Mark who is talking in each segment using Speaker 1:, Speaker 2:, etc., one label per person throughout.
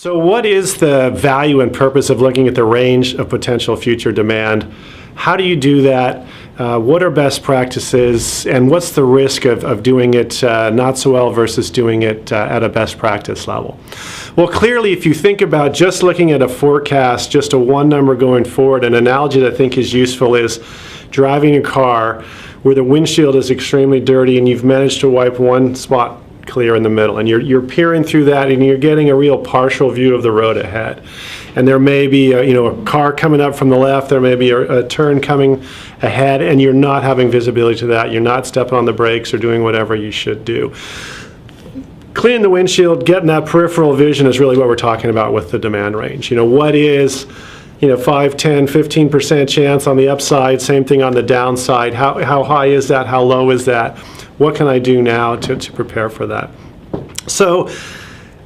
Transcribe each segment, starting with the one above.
Speaker 1: So what is the value and purpose of looking at the range of potential future demand? How do you do that? What are best practices? And what's the risk of doing it not so well versus doing it at a best practice level? Well, clearly, if you think about just looking at a forecast, just a one number going forward, an analogy that I think is useful is driving a car where the windshield is extremely dirty and you've managed to wipe one spot clear in the middle, and you're peering through that and you're getting a real partial view of the road ahead. And there may be a car coming up from the left, there may be a turn coming ahead, and you're not having visibility to that. You're not stepping on the brakes or doing whatever you should do. Cleaning the windshield, getting that peripheral vision is really what we're talking about with the demand range. What is 5, 10, 15% chance on the upside, same thing on the downside. How high is that? How low is that? What can I do now to prepare for that? So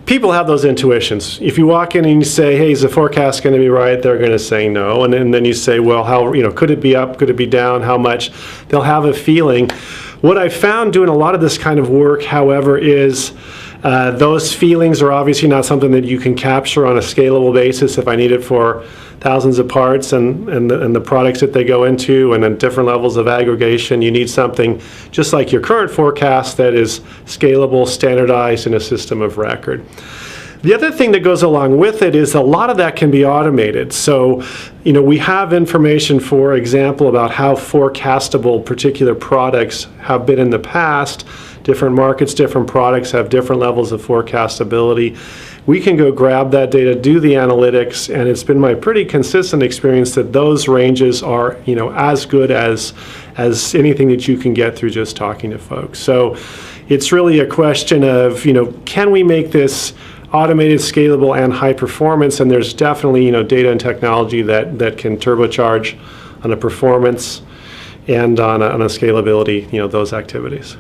Speaker 1: people have those intuitions. If you walk in and you say, hey, is the forecast going to be right? They're going to say no. And then you say, well, how could it be up? Could it be down? How much? They'll have a feeling. What I found doing a lot of this kind of work, however, is those feelings are obviously not something that you can capture on a scalable basis. If I need it for thousands of parts and the products that they go into and then different levels of aggregation, you need something just like your current forecast that is scalable, standardized in a system of record. The other thing that goes along with it is a lot of that can be automated. So, we have information, for example, about how forecastable particular products have been in the past. Different markets, different products have different levels of forecastability. We can go grab that data, do the analytics, and it's been my pretty consistent experience that those ranges are, as good as anything that you can get through just talking to folks. So it's really a question of, can we make this automated, scalable, and high performance? And there's definitely, data and technology that can turbocharge on a performance and on a scalability, those activities.